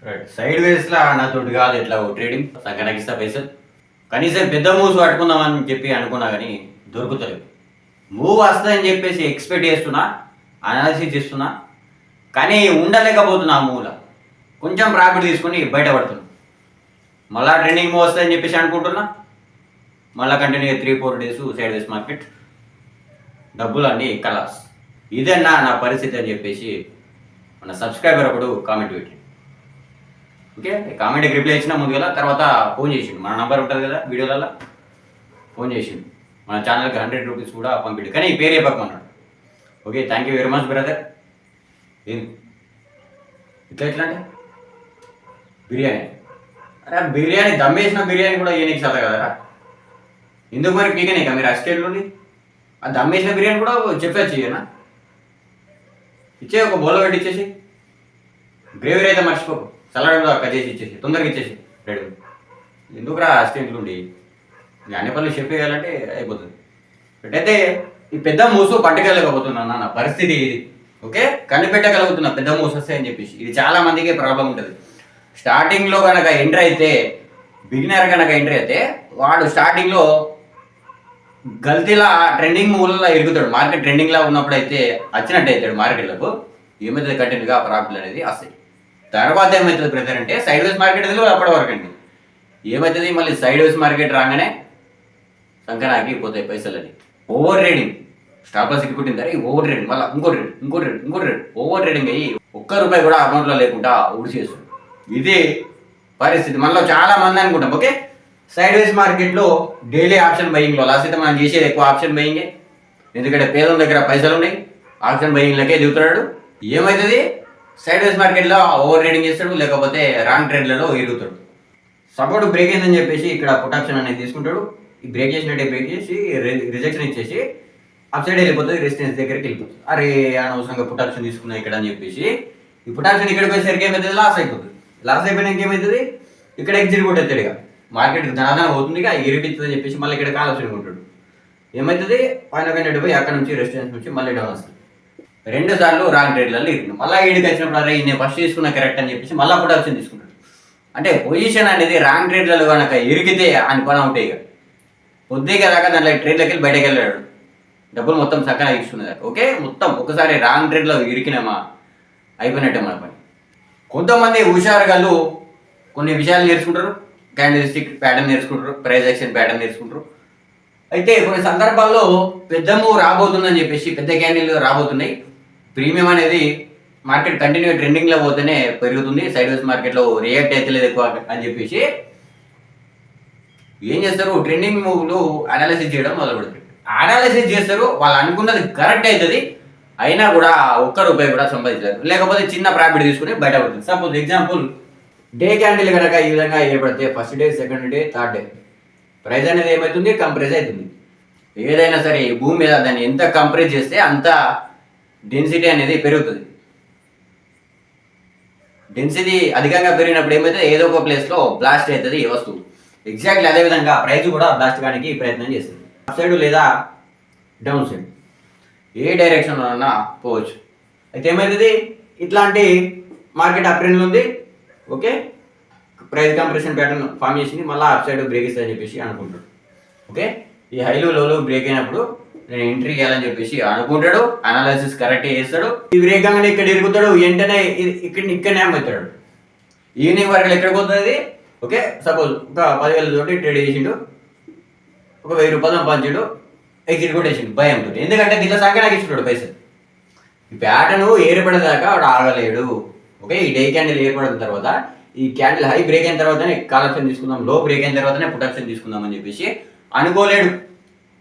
Right. Side వేస్‌లా నాతోటి కాదు ఎట్లా ట్రేడింగ్. సంకనాకిస్తా పైసలు. కనీసం పెద్ద మూవ్స్ పట్టుకుందామని చెప్పి అనుకున్నా గానీ దొరుకుతలేవు. మూవ్ వస్తదని చెప్పేసి ఎక్స్‌పెక్ట్ చేస్తున్నా. అనాలిసిస్ చేస్తున్నా. కానీ ఉండలేకపోతున్నా ఆ మూవ్‌ల. కొంచెం ప్రాఫిట్ తీసుకొని బయట పడుతున్నా. మళ్ళా ట్రెండింగ్ మూవ్ వస్తదని చెప్పేసి అనుకుంటున్నా. మళ్ళా కంటిన్యూగా 3, 4 డేస్ సైడ్ వేస్ మార్కెట్. డబ్బులన్నీ కలాస్. ఇదేనా నా పరిస్థితి అని చెప్పేసి మన సబ్స్క్రైబర్ ఒకడు కామెంట్ పెట్టిండు. ఓకే, కామెంట్కి రిప్లై ఇచ్చిన ముందుగా తర్వాత ఫోన్ చేసిండు. మన నంబర్ ఉంటుంది కదా వీడియోలలో, ఫోన్ చేసిండు. మన ఛానల్కి 100 రూపీస్ కూడా పంపిండు, కానీ పేరే చెప్పమన్నాడు. Okay, thank you very much brother. ఏం ఎట్లా అంటే బిర్యానీ, అరే బిర్యానీ దమ్మేసిన బిర్యానీ కూడా ఏ నీకు చల్ల కదరా. ఎందుకు మరి పీకనే కదా మీరు అస్టేట్ నుండి ఆ దమ్మేసిన బిర్యానీ కూడా చెప్పచ్చు ఇయ్యనా. ఇచ్చే ఒక బౌల్లో పెట్టి ఇచ్చేసి, గ్రేవీ అయితే మర్చిపోకు, సలాడ్ కూడా కట్ చేసి ఇచ్చేసి తొందరగా ఇచ్చేసి రెడీ. ఎందుకురా అస్టేట్ నుండి అన్ని పనులు షెఫ్ వేయాలంటే అయిపోతుంది. అయితే ఈ పెద్ద మూసు పట్టుకెళ్ళకపోతున్నా నా పరిస్థితి ఇది. ఓకే, కనిపెట్టగలుగుతున్నా పెద్ద మూసు వస్తాయని చెప్పేసి. ఇది చాలా మందికి ప్రాబ్లం ఉంటుంది. స్టార్టింగ్లో కనుక ఎంట్రీ అయితే, బిగినర్ కనుక ఎంట్రీ అయితే వాడు స్టార్టింగ్లో గల్తీలా ట్రెండింగ్ మూలలో ఇరుగుతాడు. మార్కెట్ ట్రెండింగ్లా ఉన్నప్పుడు అయితే వచ్చినట్టు అవుతాడు. మార్కెట్లకు ఏమవుతుంది, కంటిన్యూగా ప్రాఫిట్లు అనేది వస్తాయి. తర్వాత ఏమవుతుంది బ్రదర్ అంటే సైడ్ వేస్ మార్కెట్ తెలియదు అప్పటి వరకు అండి. ఏమవుతుంది మళ్ళీ సైడ్ వేస్ మార్కెట్ రాగానే సంకనాకి పోతాయి పైసలని. ఓవర్ ట్రేడింగ్, స్టాప్ లాస్ ఇట్టుకుంటుంది ఈ ఓవర్ ట్రేడింగ్, మళ్ళీ ఇంకో ట్రేడ్ ఓవర్ ట్రేడింగ్ అయ్యి ₹1 కూడా అకౌంట్లో లేకుండా ఊడిచేస్తుంది. ఇది పరిస్థితి. మనలో చాలా మంది అనుకుంటాం ఓకే సైడ్ వేస్ మార్కెట్లో డైలీ ఆప్షన్ బయింగ్లో లాస్ట్ అయితే మనం చేసేది ఎక్కువ ఆప్షన్ బయింగే. ఎందుకంటే పేదల దగ్గర పైసలు ఉన్నాయి, ఆప్షన్ బయింగ్లకే దిగుతున్నాడు. ఏమవుతుంది సైడ్ వేస్ మార్కెట్లో ఓవర్ ట్రేడింగ్ చేస్తాడు, లేకపోతే రాంగ్ ట్రేడ్లలో ఇరుగుతాడు. సపోర్ట్ బ్రేక్ అయిందని చెప్పేసి ఇక్కడ పుట్ ఆప్షన్ అనేది తీసుకుంటాడు. ఈ బ్రేక్ చేసినట్టే బ్రేక్ చేసి రిజెక్షన్ ఇచ్చేసి అప్ సైడ్ వెళ్ళిపోతుంది, రెసిస్టెన్స్ దగ్గరికి వెళ్ళిపోతుంది. అరే అనవసరంగా పుట్ ఆప్షన్ తీసుకున్నా ఇక్కడ అని చెప్పేసి ఈ పుట్ ఆప్షన్ ఇక్కడికి పోయేసరికి ఏమవుతుంది, లాస్ అయిపోతుంది. లాస్ అయిపోయినాక ఏమవుతుంది, ఇక్కడ ఎగ్జిట్ కూడా ఎత్తాడు. ఇక మార్కెట్ ధనాధన అవుతుంది, ఇక ఇరిపిస్తుంది అని చెప్పేసి మళ్ళీ ఇక్కడ కాల్ ఆప్షన్ ఉంటాడు. ఏమవుతుంది పైన పోయి అక్కడ నుంచి రెసిస్టెన్స్ నుంచి మళ్ళీ డౌన్ వస్తుంది. 2 సార్లు రాంగ్ ట్రేడ్లలో ఇరిగింది. మళ్ళీ ఈడికి వచ్చినప్పుడు అరే నేను ఫస్ట్ తీసుకున్నా కరెక్ట్ అని చెప్పేసి మళ్ళీ పుట్ ఆప్షన్ తీసుకుంటాడు. అంటే పొజిషన్ అనేది రాంగ్ ట్రేడ్లలో కనుక ఇరిగితే అని పని ఉంటాయి. ఇక పొద్దుగా దాకా దాంట్లో ట్రేడ్లోకి వెళ్ళి బయటకు వెళ్ళాడు, డబ్బులు మొత్తం చక్కగా ఇస్తున్నది. ఓకే, మొత్తం ఒకసారి రాంగ్ ట్రేడ్లో ఇరికినామా అయిపోయినట్టే మన పని. కొంతమంది హుషారుగాళ్ళు కొన్ని విషయాలు నేర్చుకుంటారు, క్యాండిల్స్టిక్ ప్యాటర్న్ నేర్చుకుంటారు, ప్రైస్ యాక్షన్ ప్యాటర్న్ నేర్చుకుంటారు. అయితే కొన్ని సందర్భాల్లో పెద్ద మూవ్ రాబోతుందని చెప్పేసి పెద్ద క్యాండిల్ రాబోతున్నాయి. ప్రీమియం అనేది మార్కెట్ కంటిన్యూ ట్రెండింగ్లో పోతేనే పెరుగుతుంది, సైడ్ వేస్ మార్కెట్లో రియాక్ట్ అయితే లేదు ఎక్కువ అని చెప్పేసి ఏం చేస్తారు, ట్రెండింగ్ మూవ్లు అనాలిసిస్ చేయడం మొదలు పెడతారు. అనాలిసిస్ చేస్తారు, వాళ్ళు అనుకున్నది కరెక్ట్ అవుతుంది, అయినా కూడా ₹1 కూడా సంపాదించారు, లేకపోతే చిన్న ప్రాఫిట్ తీసుకుని బయట పడుతుంది. సపోజ్ ఎగ్జాంపుల్ డే క్యాండిల్ కనుక ఈ విధంగా ఏర్పడితే first day, second day, third day price అనేది ఏమవుతుంది, కంప్రెస్ అవుతుంది. ఏదైనా సరే భూమి మీద దాన్ని ఎంత కంప్రెస్ చేస్తే అంత డెన్సిటీ అనేది పెరుగుతుంది. డెన్సిటీ అధికంగా పెరిగినప్పుడు ఏమైతే ఏదో ఒక ప్లేస్లో బ్లాస్ట్ అవుతుంది ఈ వస్తువు. ఎగ్జాక్ట్లీ అదేవిధంగా ప్రైస్ కూడా బ్లాస్ట్ కానికి ప్రయత్నం చేస్తుంది. అప్ సైడ్ లేదా డౌన్ సైడ్ ఏ డైరెక్షన్లో అన్నా పోవచ్చు. అయితే ఏమవుతుంది, ఇట్లాంటి మార్కెట్ అప్ ట్రెండ్లో ఉంది. Okay, price compression pattern form చేసింది, మళ్ళీ అప్ సైడ్ బ్రేక్ ఇస్తుందని చెప్పేసి అనుకుంటాడు. ఓకే, ఈ హైలో లోలో బ్రేక్ అయినప్పుడు నేను ఎంట్రీ చేయాలని చెప్పేసి అనుకుంటాడు, అనాలిసిస్ కరెక్ట్ చేస్తాడు. ఈ బ్రేక్ కాగానే ఇక్కడ ఇరుగుతాడు, వెంటనే ఇక్కడనే అమ్ముతాడు. ఈవినింగ్ వరకు ఎక్కడికి పోతుంది. ఓకే, సపోజ్ ఒక 10,000 తోటి ట్రేడ్ చేసిండు, ఒక ₹1,000 సంపాదించాడు, ఎగ్జిట్ కూడా వేసిండు భయంతో. ఎందుకంటే దీంట్లో సంఖ్య నాకు ఇస్తున్నాడు పైసలు. ఈ ప్యాటర్న్ ఏర్పడేదాకా వాడు ఆగలేడు. ఓకే, ఈ డే క్యాండిల్ ఏర్పడిన తర్వాత ఈ క్యాండిల్ హై బ్రేక్ అయిన తర్వాతనే కాల్ ఆప్షన్ తీసుకుందాం, లో బ్రేక్ అయిన తర్వాతనే పుట్ ఆప్షన్ తీసుకుందాం అని చెప్పేసి అనుకోలేడు.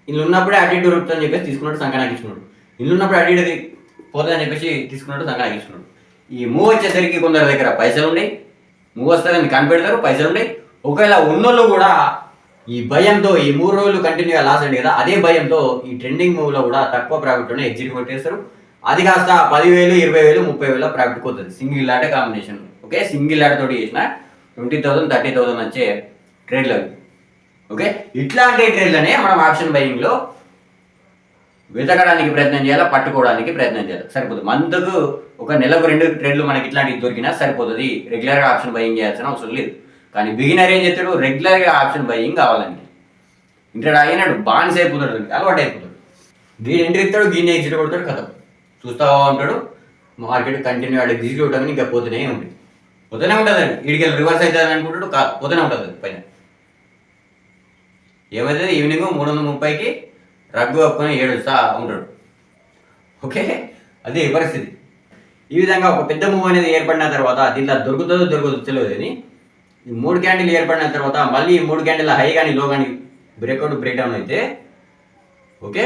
ఇల్లు ఉన్నప్పుడే అటు ఇటు దొరుకుతుందని చెప్పేసి తీసుకున్నాడు, సంఖ్య ఇస్తున్నాడు. ఇల్లు ఉన్నప్పుడు అటు ఇటు పోతుందని చెప్పేసి తీసుకున్నాడు, సంఖ్య ఇస్తున్నాడు. ఈ మూవ్ వచ్చేసరికి కొందరి దగ్గర పైసలు ఉన్నాయి, మూవ్ వస్తుందని కనిపెడతారు, పైసలు ఉన్నాయి. ఒకవేళ ఉన్నోళ్ళు కూడా ఈ భయంతో ఈ 3 రోజులు కంటిన్యూగా లాస్ అయింది కదా, అదే భయంతో ఈ ట్రెండింగ్ మూవ్లో కూడా తక్కువ ప్రాఫిట్లోనే ఎగ్జిట్ కొట్టేస్తారు. అది కాస్త 10,000, 20,000, 30,000 ప్రాఫిట్ పోతుంది సింగిల్ లాట కాంబినేషన్. ఓకే, సింగిల్ లాట తోటి చేసిన 20,000, 30,000 వచ్చే ట్రేడ్లు అవి. ఓకే, ఇట్లాంటి ట్రేడ్లనే మనం ఆప్షన్ బయింగ్లో వెతకడానికి ప్రయత్నం చేయాలి, పట్టుకోవడానికి ప్రయత్నం చేయాలి, సరిపోతుంది. మంత్కు ఒక నెలకు 2 ట్రేడ్లు మనకి ఇట్లాంటివి దొరికినా సరిపోతుంది. రెగ్యులర్గా ఆప్షన్ బయింగ్ చేయాల్సిన అవసరం లేదు. కానీ బిగినర్ ఏం చేస్తాడు, రెగ్యులర్గా ఆప్షన్ బయింగ్ కావాలని ఇంటర్ అయినాడు బాన్స్ అయిపోతాడు, అలవాటు అయిపోతాడు. దీని ఎంట్రీ ఇస్తాడు, దీన్ని ఎగ్జిట్ కొడతాడు, కథ చూస్తూ ఉంటాడు. మార్కెట్ కంటిన్యూ ఆడ ఎగ్జిట్ కొట్టమని ఇంకా పోతూనే ఉంటుంది. పోతూనే ఉంటుంది. వీడికి రివర్స్ అవుతుంది అనుకుంటాడు, కాదు పోతూనే ఉంటుంది. పైన ఏమవుతుంది, ఈవినింగ్ 330కి రగ్గు కప్పుకొని ఏడుస్తా ఉంటాడు. ఓకే, అదే పరిస్థితి. ఈ విధంగా ఒక పెద్ద మూవ్ అనేది ఏర్పడిన తర్వాత దీంట్లో దొరుకుతుందో తెలియదు. అని ఈ 3 క్యాండిల్ ఏర్పడిన తర్వాత మళ్ళీ ఈ 3 క్యాండిల్ హై కానీ లో కానీ బ్రేక్అవుట్ బ్రేక్ డౌన్ అయితే ఓకే,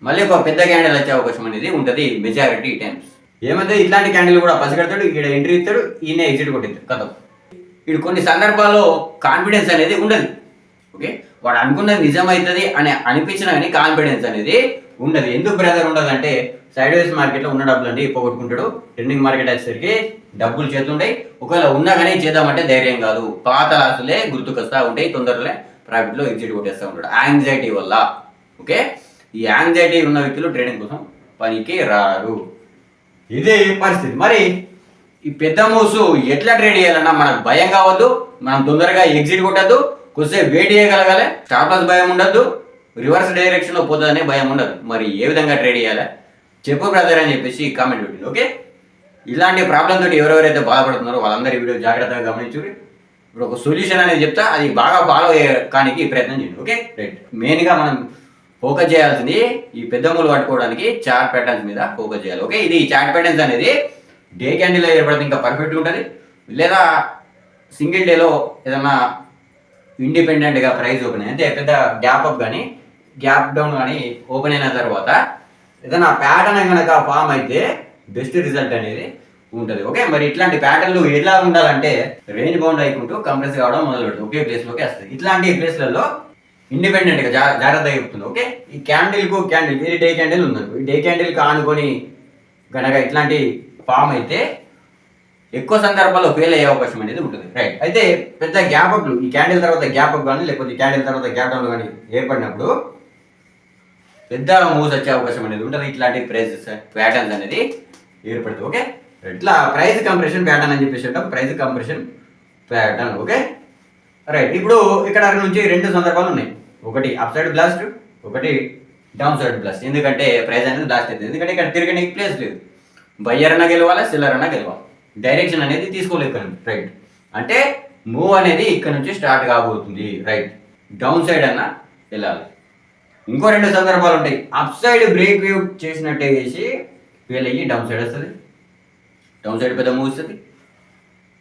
మళ్ళీ ఒక పెద్ద క్యాండిల్ వచ్చే అవకాశం అనేది ఉంటుంది మెజారిటీ టైమ్స్. ఏమైతే ఇట్లాంటి క్యాండిల్ కూడా పసిగడతాడు, ఇక్కడ ఎంట్రీ ఇస్తాడు, ఈయన ఎగ్జిట్ కొట్టిస్తాడు, కథ. వీడు కొన్ని సందర్భాల్లో కాన్ఫిడెన్స్ అనేది ఉండదు. ఓకే, వాడు అనుకున్నది నిజమవుతుంది అని అనిపించినా కానీ కాన్ఫిడెన్స్ అనేది ఉండదు. ఎందుకు బ్రదర్ ఉండదు అంటే సైడ్ వేస్ మార్కెట్లో ఉన్న డబ్బులన్నీ పోగొట్టుకుంటాడు. ట్రెండింగ్ మార్కెట్ వచ్చేసరికి డబ్బులు చేతుంటాయి. ఒకవేళ ఉన్నా కానీ చేద్దామంటే ధైర్యం కాదు, పాత లాసులే గుర్తుకొస్తా ఉంటాయి, తొందరలే ప్రాఫిట్లో ఎగ్జిట్ కొట్టేస్తూ ఉంటాడు యాంగ్జైటీ వల్ల. ఓకే, ఈ యాంగ్జైటీ ఉన్న వ్యక్తులు ట్రేడింగ్ కోసం పనికి రారు. ఇదే పరిస్థితి. మరి ఈ పెద్ద మూవ్స్ ఎట్లా ట్రేడ్ చేయాలన్నా మనకు భయం కావద్దు, మనం తొందరగా ఎగ్జిట్ కొట్టద్దు, కొద్దిసేపు వెయిట్ చేయగలగాలి, స్టాప్ లాస్ భయం ఉండద్దు, రివర్స్ డైరెక్షన్లో పోతుందనే భయం ఉండదు. మరి ఏ విధంగా ట్రేడ్ చేయాలి చెప్పు బ్రదర్ అని చెప్పేసి కామెంట్ పెట్టింది. ఓకే, ఇలాంటి ప్రాబ్లం తోటి ఎవరెవరైతే బాధపడుతున్నారో వాళ్ళందరూ వీడియో జాగ్రత్తగా గమనించుకుని ఇప్పుడు ఒక సొల్యూషన్ అనేది చెప్తా, అది బాగా ఫాలో అయ్యడానికి ప్రయత్నం చేయండి. Okay right. మెయిన్గా మనం ఫోకస్ చేయాల్సింది ఈ పెద్ద మూలు పట్టుకోవడానికి చార్ట్ ప్యాటర్న్స్ మీద ఫోకస్ చేయాలి. ఓకే, ఇది చార్ట్ ప్యాటర్న్స్ అనేది డే క్యాండిల్ ఏర్పడితే ఇంకా పర్ఫెక్ట్గా ఉంటుంది, లేదా సింగిల్ డేలో ఏదన్నా ఇండిపెండెంట్గా ప్రైస్ ఓపెన్ అంటే పెద్ద గ్యాప్ అప్ కానీ గ్యాప్ డౌన్ కానీ ఓపెన్ అయిన తర్వాత ఏదైనా ప్యాటర్న్ కనుక ఫామ్ అయితే బెస్ట్ రిజల్ట్ అనేది ఉంటుంది. ఓకే, మరి ఇట్లాంటి ప్యాటర్న్లు ఎలా ఉండాలంటే రేంజ్ బౌండ్ అయికుంటూ కంప్రెస్ కావడం మొదలు పెడుతుంది, ఒకే ప్లేస్లోకి వస్తుంది. ఇట్లాంటి ప్లేస్లలో ఇండిపెండెంట్గా జాగ్రత్తగా చెప్తుంది. ఓకే, ఈ క్యాండిల్కు క్యాండిల్ ఇది డే క్యాండిల్ ఉందనుకో, ఈ డే క్యాండిల్కి ఆనుకొని కనుక ఇట్లాంటి ఫామ్ అయితే ఎక్కువ సందర్భాల్లో ఫెయిల్ అయ్యే అవకాశం అనేది ఉంటుంది. రైట్. అయితే పెద్ద గ్యాప్ అప్లు ఈ క్యాండిల్ తర్వాత గ్యాప్ అప్ కానీ లేకపోతే ఈ క్యాండిల్ తర్వాత గ్యాప్ డౌన్ కానీ ఏర్పడినప్పుడు పెద్ద మూవ్స్ వచ్చే అవకాశం అనేది ఉంటుంది. ఇట్లాంటి ప్రైజెస్ ప్యాటర్న్స్ అనేది ఏర్పడుతుంది. ఓకే, ఇట్లా ప్రైస్ కంప్రెషన్ ప్యాటర్న్ అని చెప్పేసి ఉంటాం, price compression pattern. Okay right. ఇప్పుడు ఇక్కడ నుంచి 2 సందర్భాలు ఉన్నాయి, ఒకటి అప్ సైడ్ బ్లాస్ట్, ఒకటి డౌన్ సైడ్ బ్లాస్ట్. ఎందుకంటే ప్రైస్ అనేది బ్లాస్ట్ అవుతుంది, ఎందుకంటే ఇక్కడ తిరగడానికి ప్లేస్ లేదు. బయ్యర్ అన్నా గెలవాలి, సెల్లర్ అన్నా గెలవాలి, డైరెక్షన్ అనేది తీసుకోలేదు ఇక్కడ. రైట్, అంటే మూవ్ అనేది ఇక్కడ నుంచి స్టార్ట్ కాబోతుంది. రైట్, డౌన్ సైడ్ అన్నా వెళ్ళాలి. ఇంకో 2 సందర్భాలు ఉంటాయి, అప్ సైడ్ బ్రేక్ చేసినట్టే చేసి ఫెయిల్ అయ్యి డౌన్ సైడ్ వస్తుంది, డౌన్ సైడ్ పెద్ద మూవ్ వస్తుంది.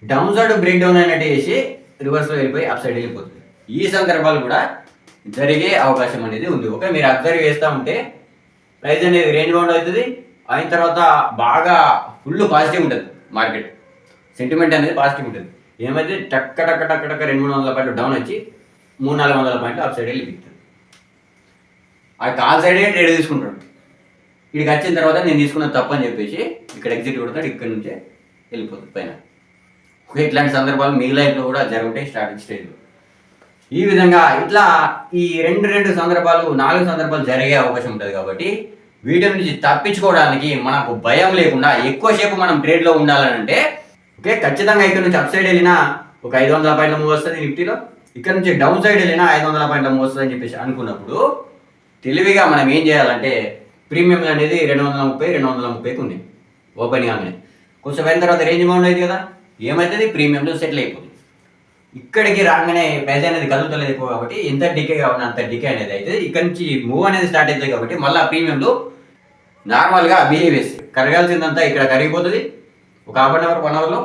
డౌన్ సైడ్ బ్రేక్ డౌన్ అయినట్టు చేసి రివర్స్లో వెళ్ళిపోయి అప్ సైడ్ వెళ్ళిపోతుంది. ఈ సందర్భాలు కూడా జరిగే అవకాశం అనేది ఉంది. ఓకే, మీరు అబ్జర్వ్ చేస్తూ ఉంటే ప్రైస్ అనేది రేంజ్ బౌండ్ అవుతుంది, అయిన తర్వాత బాగా ఫుల్ పాజిటివ్ ఉంటుంది, మార్కెట్ సెంటిమెంట్ అనేది పాజిటివ్ ఉంటుంది. ఏమైతే టక్క టక్క టక్క టక్క 200-300 పాయింట్లు డౌన్ వచ్చి 300-400 పాయింట్లు అప్ సైడ్ వెళ్ళిపోతుంది. ఆ కాల్ సైడే ట్రేడ్ తీసుకుంటాడు. ఇక్కడికి వచ్చిన తర్వాత నేను తీసుకున్నది తప్పు అని చెప్పేసి ఇక్కడ ఎగ్జిట్ కొడతాడు, ఇక్కడ నుంచే వెళ్ళిపోతుంది పైన. ఓకే, ఇట్లాంటి సందర్భాలు మీ లైఫ్లో కూడా జరుగుతాయి స్టార్టింగ్ స్టేజ్లో. ఈ విధంగా ఇట్లా ఈ 2 సందర్భాలు 4 సందర్భాలు జరిగే అవకాశం ఉంటుంది. కాబట్టి వీటి నుంచి తప్పించుకోవడానికి మనకు భయం లేకుండా ఎక్కువసేపు మనం ట్రేడ్లో ఉండాలంటే ఓకే, ఖచ్చితంగా ఇక్కడ నుంచి అప్ సైడ్ వెళ్ళినా ఒక 500 పాయింట్ల మూవ్ వస్తుంది నిఫ్టీలో, ఇక్కడ నుంచి డౌన్ సైడ్ వెళ్ళినా 500 పాయింట్ల మూవ్ వస్తుంది అని చెప్పేసి అనుకున్నప్పుడు తెలివిగా మనం ఏం చేయాలంటే ప్రీమియం అనేది 230-230కి ఉన్నాయి ఓపెనింగ్ ఆమె. కొంచెం అయిన తర్వాత రేంజ్ బౌండ్ అయింది కదా, ఏమవుతుంది ప్రీమియంలో సెటిల్ అయిపోతుంది. ఇక్కడికి రాగానే ప్రైస్ అనేది కదులుతలేదు ఎక్కువ, కాబట్టి ఎంత డికే కావాలి అంత డికే అనేది అయితే ఇక్కడ నుంచి మూవ్ అనేది స్టార్ట్ అవుతుంది. కాబట్టి మళ్ళీ ప్రీమియంలో నార్మల్గా బిహేవ్ చేసి కరగాల్సిందంతా ఇక్కడ కరిగిపోతుంది ఒక హాఫ్ అన్ అవర్ 1 అవర్లో.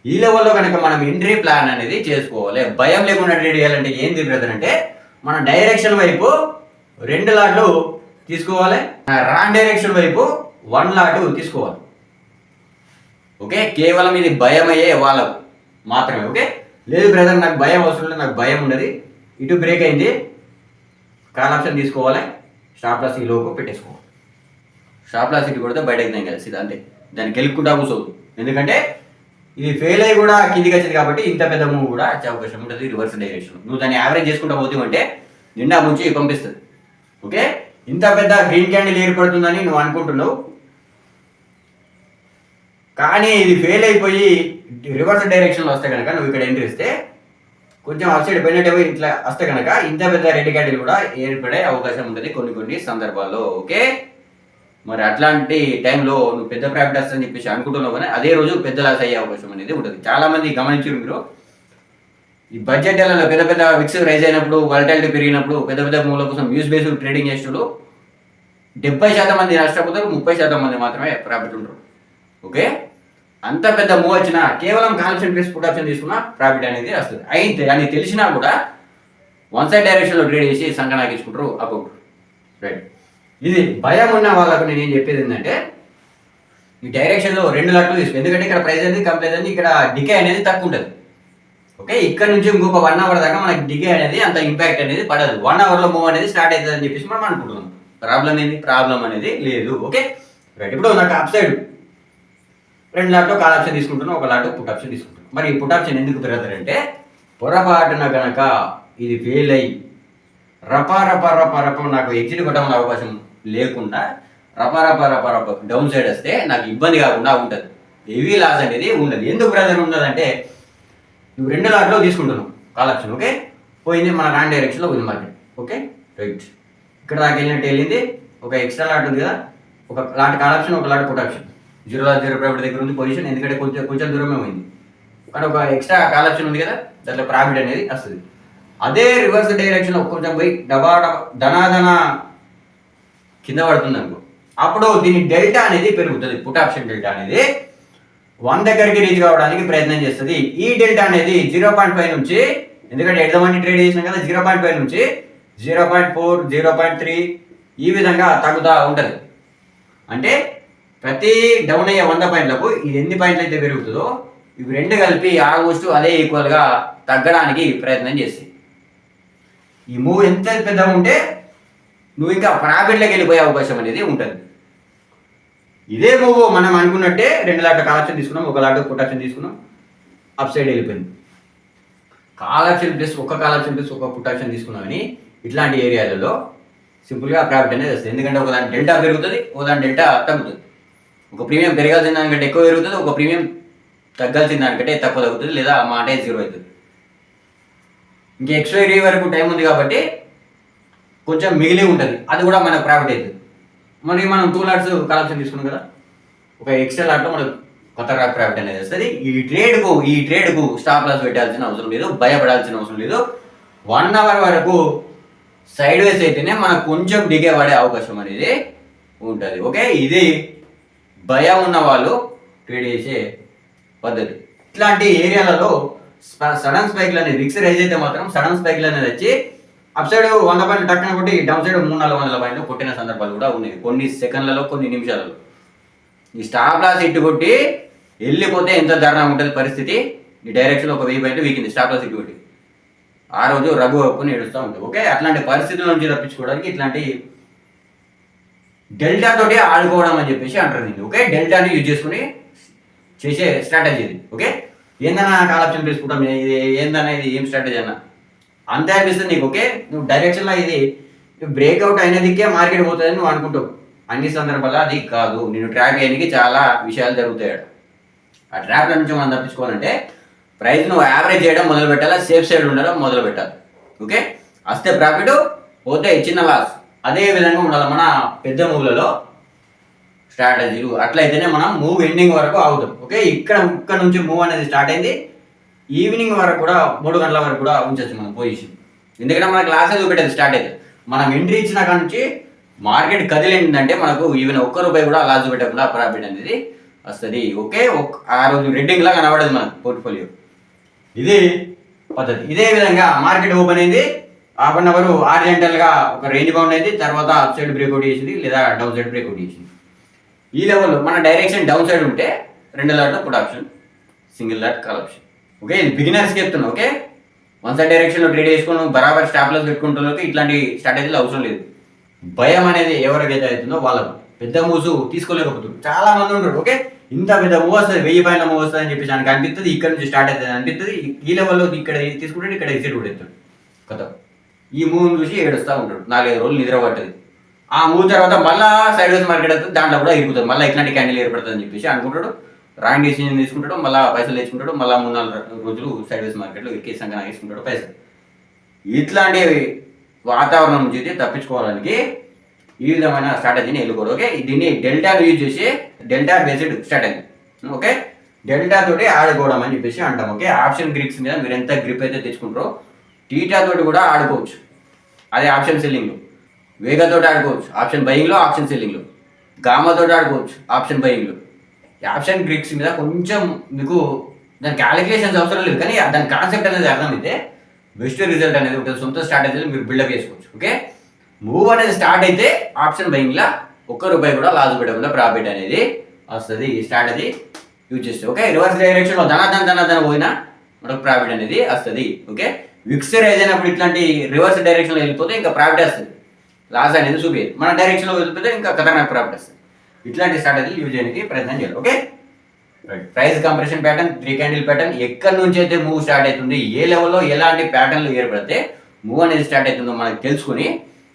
ఈ లెవెల్లో కనుక మనం ఎంట్రీ ప్లాన్ అనేది చేసుకోవాలి. భయం లేకుండా ట్రేడ్ చేయాలంటే ఏం తిరుగుతుందంటే మన డైరెక్షన్ వైపు 2 లాట్లు తీసుకోవాలి, రాంగ్ డైరెక్షన్ వైపు 1 లాట్ తీసుకోవాలి. ఓకే, కేవలం ఇది భయం అయ్యే వాళ్ళకు మాత్రమే. ఓకే, లేదు బ్రదర్ నాకు భయం అవసరం లేదు, నాకు భయం ఉన్నది, ఇటు బ్రేక్ అయింది, కాల్ ఆప్షన్ తీసుకోవాలి, స్టాప్ లాస్ ఈ లోపు పెట్టేసుకోవాలి. స్టాప్ లాస్ ఇటు కొడితే బయటకు దాన్ని కలిసి అంతే, దాన్ని గెలుపుకుంటా కూర్చోదు. ఎందుకంటే ఇది ఫెయిల్ అయ్యి కూడా కిందికి వచ్చింది కాబట్టి ఇంత పెద్ద మూవ్ కూడా వచ్చే అవకాశం ఉంటుంది రివర్స్ డైరెక్షన్. నువ్వు దాన్ని యావరేజ్ చేసుకుంటా పోతూ అంటే నిండా ముంచి పంపిస్తుంది. ఓకే, ఇంత పెద్ద గ్రీన్ క్యాండిల్ ఏర్పడుతుందని నువ్వు అనుకుంటున్నావు, కానీ ఇది ఫెయిల్ అయిపోయి రివర్స్ డైరెక్షన్లో వస్తే కనుక నువ్వు ఇక్కడ ఎంట్రీ ఇస్తే కొంచెం అప్ సైడ్ పోయినట్టు ఇట్లా వస్తే కనుక ఇంత పెద్ద రెడ్ క్యాండిల్ కూడా ఏర్పడే అవకాశం ఉంటుంది కొన్ని సందర్భాల్లో. ఓకే, మరి అట్లాంటి టైంలో నువ్వు పెద్ద ప్రాఫిట్ వస్తుందని చెప్పేసి అనుకుంటున్నావు, కానీ అదే రోజు పెద్ద లాస్ అయ్యే అవకాశం అనేది ఉంటుంది. చాలా మంది గమనించారు మీరు, ఈ బడ్జెట్ నెలలో పెద్ద విక్స్ రైజ్ అయినప్పుడు, వాలటాలిటీ పెరిగినప్పుడు పెద్ద మూల కోసం న్యూస్ బేస్డ్ ట్రేడింగ్ చేసేటప్పుడు 70% మంది నష్టపోతారు, 30% మంది మాత్రమే ప్రాఫిట్ ఉంటారు. ఓకే, అంత పెద్ద మూవ్ వచ్చినా కేవలం కాన్సెప్ట్ బేస్ పుట్ ఆప్షన్ తీసుకున్నా ప్రాఫిట్ అనేది వస్తుంది. అయితే అని తెలిసినా కూడా వన్ సైడ్ డైరెక్షన్లో ట్రేడ్ చేసి సంకనాకించుకుంటారు అకౌంట్. రైట్, ఇది భయం ఉన్న వాళ్ళకు నేను ఏం చెప్పేది ఏంటంటే ఈ డైరెక్షన్లో 2 లక్షలు తీసుకో, ఎందుకంటే ఇక్కడ ప్రైస్ అనేది కంప్లీట్ అనేది ఇక్కడ డికే అనేది తక్కువ ఉంటుంది. ఓకే, ఇక్కడ నుంచి ఇంకొక 1 అవర్ దాకా మనకి డికే అనేది అంత ఇంపాక్ట్ అనేది పడదు. 1 అవర్లో మూవ్ అనేది స్టార్ట్ అవుతుంది అని చెప్పేసి మనం అనుకుంటున్నాం. ప్రాబ్లం అనేది లేదు. ఓకే రైట్, ఇప్పుడు నాకు అప్ సైడ్ 2 లాట్లో కాల్ ఆప్షన్ తీసుకుంటున్నాను, 1 లాట్లో పుట్ ఆప్షన్ తీసుకుంటున్నాను. మరి ఈ పుట్ ఆప్షన్ ఎందుకు పెరుగుతారంటే పొరపాటున కనుక ఇది ఫెయిల్ అయ్యి రప నాకు ఎగ్జిట్ కొట్టమని అవకాశం లేకుండా రప డౌన్ సైడ్ వస్తే నాకు ఇబ్బంది కాకుండా ఉంటుంది, హెవీ లాస్ అనేది ఉండదు. ఎందుకు బ్రదర్ ఉండదంటే నువ్వు 2 లాట్లో తీసుకుంటున్నావు కాల్ ఆప్షన్. ఓకే, పోయింది మన రాంగ్ డైరెక్షన్లో పోయింది మార్కెట్. ఓకే రైట్, ఇక్కడ దాకా వెళ్ళింది, ఒక ఎక్స్ట్రా లాట్ ఉంది కదా, ఒక lot call option, 1 lot put option. 0 profit దగ్గర ఉంది పొజిషన్, ఎందుకంటే కొంచెం దూరమే పోయింది, కానీ ఒక ఎక్స్ట్రా కాల్ ఆప్షన్ ఉంది కదా, దాంట్లో ప్రాఫిట్ అనేది వస్తుంది. అదే రివర్స్ డైరెక్షన్లో కొంచెం పోయి ధనాధన కింద పడుతుంది అనుకో, అప్పుడు దీని డెల్టా అనేది పెరుగుతుంది. పుట్ ఆప్షన్ డెల్టా అనేది 1 దగ్గరికి రీచ్ కావడానికి ప్రయత్నం చేస్తుంది. ఈ డెల్టా అనేది 0.5 నుంచి, ఎందుకంటే ఎంతమంది ట్రేడ్ చేసినాం కదా, 0.5 నుంచి 0.4, 0.3 ఈ విధంగా తగ్గుతూ ఉంటుంది. అంటే ప్రతి డౌన్ అయ్యే 100 పాయింట్లకు ఇది ఎన్ని పాయింట్లు అయితే పెరుగుతుందో ఇవి 2 కలిపి ఆల్మోస్ట్ అదే ఈక్వల్గా తగ్గడానికి ప్రయత్నం చేస్తాయి. ఈ మూవ్ ఎంత పెద్దగా ఉంటే నువ్వు ఇంకా ప్రాఫిట్లోకి వెళ్ళిపోయే అవకాశం అనేది ఉంటుంది. ఇదే మూవ్ మనం అనుకున్నట్టే 2 లాట్ల కాల్ ఆప్షన్ తీసుకున్నాం, 1 లాట్ పుట్ ఆప్షన్ తీసుకున్నాం, అప్ సైడ్ వెళ్ళిపోయింది. కాల్ ఆప్షన్ ప్లస్ ఒక కాల్ ఆప్షన్ ప్లస్ ఒక పుట్ ఆప్షన్ తీసుకున్నామని ఇట్లాంటి ఏరియాలలో సింపుల్గా ప్రాఫిట్ అనేది వస్తుంది. ఎందుకంటే ఒక దాని డెల్టా పెరుగుతుంది, ఒక దాని డెల్టా తగ్గుతుంది. ఒక ప్రీమియం పెరగాల్సిన దానికంటే ఎక్కువ పెరుగుతుంది, ఒక ప్రీమియం తగ్గాల్సిన దానికంటే తక్కువ తగ్గుతుంది, లేదా మాట 0 అవుతుంది. ఇంకా ఎక్స్పైరీ వరకు టైం ఉంది కాబట్టి కొంచెం మిగిలి ఉంటుంది, అది కూడా మనకు ప్రాఫిట్ అవుతుంది. మరి మనం 2 లాట్స్ కాల్ ఆప్షన్ తీసుకున్నాం కదా, ఒక ఎక్స్ట్రా లాట్లో మనకు కొత్త ప్రాఫిట్ అనేది వస్తుంది. ఈ ట్రేడ్కు స్టాప్ లాస్ పెట్టాల్సిన అవసరం లేదు, భయపడాల్సిన అవసరం లేదు. 1 అవర్ వరకు సైడ్ వేస్ అయితేనే మనకు కొంచెం డిగే పడే అవకాశం అనేది ఉంటుంది. ఓకే, ఇది భయం ఉన్న వాళ్ళు ట్రేడ్ చేసే పద్ధతి. ఇట్లాంటి ఏరియాలలో సడన్ స్పైక్లు అనేది విక్స్ రైజ్ అయితే మాత్రం సడన్ స్పైక్లు అనేది వచ్చి అప్ సైడ్ 100 పాయింట్లు టక్కన కొట్టి డౌన్ సైడ్ 300-400 పాయింట్లు కొట్టిన సందర్భాలు కూడా ఉన్నాయి, కొన్ని సెకండ్లలో, కొన్ని నిమిషాలలో. ఈ స్టాప్ లాస్ ఇట్టు కొట్టి వెళ్ళిపోతే ఎంత దారుణంగా ఉంటుంది పరిస్థితి. ఈ డైరెక్షన్లో ఒక 1000 పాయింట్లు వీకింది స్టాప్ లాస్ ఇట్టు కొట్టి, ఆ రోజు రఘు హక్కుని ఏడుస్తూ ఉంటుంది. ఓకే, అట్లాంటి పరిస్థితుల నుంచి తప్పించుకోవడానికి ఇట్లాంటి డెల్టా తోటి ఆడుకోవడం అని చెప్పేసి అంటారు దీన్ని. ఓకే, డెల్టాని యూజ్ చేసుకుని చేసే స్ట్రాటజీ ఇది. ఓకే, ఏందన్నా కాల్ ఆప్షన్ తీసుకుంటాం, ఇది ఏందన్నా, ఇది ఏం స్ట్రాటజీ అన్న అంతే అనిపిస్తుంది నీకు. ఓకే, నువ్వు డైరెక్షన్లో ఇది బ్రేక్అవుట్ అయినదికే మార్కెట్ పోతుందని నువ్వు అనుకుంటావు, అన్ని సందర్భాల్లో అది కాదు. నేను ట్రాక్ చేయడానికి చాలా విషయాలు జరుగుతాయి. ఆ ట్రాప్ల నుంచి మనం తప్పించుకోవాలంటే ప్రైస్ నువ్వు యావరేజ్ చేయడం మొదలు పెట్టాలా, సేఫ్ సైడ్ ఉండడం మొదలు పెట్టాలి. ఓకే, వస్తే ప్రాఫిట్, పోతే చిన్న లాస్, అదే విధంగా ఉండాలి మన పెద్ద మూవ్లలో స్ట్రాటజీలు. అట్లయితేనే మనం మూవ్ ఎండింగ్ వరకు ఆగుతాం. ఓకే, ఇక్కడ నుంచి మూవ్ అనేది స్టార్ట్ అయింది, ఈవినింగ్ వరకు కూడా 3 గంటల వరకు కూడా ఉంచవచ్చు మనం పొజిషన్. ఎందుకంటే మనకు లాసే చూపెట్టేది స్టార్ట్ అయింది. మనం ఎంట్రీ ఇచ్చిన కాడ నుంచి మార్కెట్ కదిలిందంటే మనకు ఈవెన్ ₹1 కూడా లాస్ చూపెట్టకుండా ప్రాఫిట్ అనేది వస్తుంది. ఓకే, ఆ రోజు రెడ్డింగ్ లా కనబడదు మనకు పోర్ట్ఫోలియో. ఇది పద్ధతి. ఇదే విధంగా మార్కెట్ ఓపెన్ అయింది, ½ అన్ అవర్ హారిజాంటల్గా ఒక రేంజ్ బౌండ్ అయింది, తర్వాత అప్ సైడ్ బ్రేక్అవుట్ చేసింది, లేదా డౌన్ సైడ్ బ్రేక్అవుట్ చేసింది. ఈ లెవెల్లో మన డైరెక్షన్ డౌన్ సైడ్ ఉంటే 2 లాట్ల put option, single lot call option. Okay, ఇది బిగినర్స్కి చెప్తున్నాను. ఓకే, 1 సైడ్ డైరెక్షన్లో ట్రేడ్ చేసుకుని బరాబర్ స్టాప్ లాస్ పెట్టుకుంటున్నకి ఇట్లాంటి స్ట్రాటజీలు అవసరం లేదు. భయం అనేది ఎవరికైతే అవుతుందో వాళ్ళకు పెద్ద మూవ్స్ తీసుకోలేకపోతుంది. చాలా మంది ఉంటారు. ఓకే, ఇంత పెద్ద మూవ్ వస్తుంది, 1000 పాయింట్ల మూవ్ వస్తుంది అని చెప్పేసి నాకు అనిపిస్తుంది, ఇక్కడ నుంచి స్టార్ట్ అవుతుంది అనిపిస్తుంది. ఈ లెవెల్లో ఇక్కడ తీసుకుంటే ఇక్కడ ఎగ్జిట్ కూడా ఎత్తాడు. కొత్త ఈ మూవ్ని చూసి ఏడుస్తూ ఉంటాడు, 4-5 రోజులు నిద్ర పట్టదు. ఆ మూవ్ తర్వాత మళ్ళీ సైడ్ వేస్ మార్కెట్ అవుతుంది, దాంట్లో కూడా ఇరుగుతుంది, మళ్ళీ ఇట్లాంటి క్యాండిల్ ఏర్పడుతుంది అని చెప్పేసి అనుకుంటాడు. రాంగ్ డిసిజన్ తీసుకుంటాడు, మళ్ళీ పైసలు తెచ్చుకుంటాడు, మళ్ళీ 3-4 రోజులు సైడ్ వేస్ మార్కెట్లో ఇరికి సంఘం వేసుకుంటాడు పైసలు. ఇట్లాంటి వాతావరణం నుంచి అయితే తప్పించుకోవడానికి ఈ విధమైన స్ట్రాటజీని ఎన్నుకోరు. ఓకే, దీన్ని డెల్టాను యూజ్ చేసి delta based strategy. Okay, delta తోటి ఆడుకోవడం అని చెప్పేసి అంటాం. ఓకే, ఆప్షన్ గ్రిప్స్ మీద మీరు ఎంత గ్రిప్ అయితే తెచ్చుకుంటారో టీటా తోటి కూడా ఆడుకోవచ్చు. అదే ఆప్షన్ సెల్లింగ్లో వేగతో ఆడుకోవచ్చు, ఆప్షన్ బయింగ్లో, ఆప్షన్ సెల్లింగ్లో గామాతో ఆడుకోవచ్చు, ఆప్షన్ బయింగ్లో. ఆప్షన్ గ్రిప్స్ మీద కొంచెం మీకు దాని క్యాలిక్యులేషన్స్ అవసరం లేదు, కానీ దాని కాన్సెప్ట్ అనేది అర్థమైతే బెస్ట్ రిజల్ట్ అనేది ఉంటుంది. సొంత స్ట్రాటజీలు మీరు బిల్డప్ చేసుకోవచ్చు. ఓకే, మూవ్ అనేది స్టార్ట్ అయితే ఆప్షన్ బయింగ్లో ₹1 కూడా లాస్ పెట్టకుండా ప్రాఫిట్ అనేది వస్తుంది ఈ స్ట్రాటజీ యూజ్ చేస్తే. ఓకే, రివర్స్ డైరెక్షన్లో ధన పోయినా మనకు ప్రాఫిట్ అనేది వస్తుంది. ఓకే, విక్స్ రైజ్ అయినప్పుడు ఇట్లాంటి రివర్స్ డైరెక్షన్లో వెళ్ళిపోతే ఇంకా ప్రాఫిట్ వస్తుంది, లాస్ అనేది చూపేది. మన డైరెక్షన్లో వెళ్ళిపోతే ఇంకా ఖతర్నాక్ ప్రాఫిట్ వస్తుంది. ఇట్లాంటి స్ట్రాటజీలు యూజ్ చేయడానికి ప్రయత్నం చేయాలి. Okay, price compression pattern, 3 candle pattern, ఎక్కడి నుంచి అయితే మూవ్ స్టార్ట్ అవుతుంది, ఏ లెవెల్లో ఎలాంటి ప్యాటర్న్లు ఏర్పడితే మూవ్ అనేది స్టార్ట్ అవుతుందో మనకు తెలుసుకుని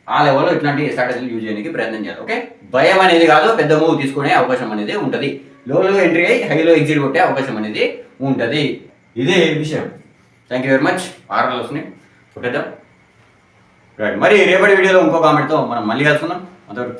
ఆ లెవెల్లో ఇట్లాంటి స్ట్రాటజీలు యూజ్ చేయడానికి ప్రయత్నం చేయాలి. ఓకే, భయం అనేది కాదు, పెద్ద మూవ్ తీసుకునే అవకాశం అనేది ఉంటుంది. లోలో ఎంట్రీ అయ్యి హైలో ఎగ్జిట్ కొట్టే అవకాశం అనేది ఉంటుంది. ఇదే విషయం. Thank you very much. ఆర్ఆర్ వస్తున్నాయి కొట్టేద్దాం. రైట్, మరి రేపటి వీడియోలో ఇంకో కామెంట్తో మనం మళ్ళీ కలుసుకుందాం. అంతవరకు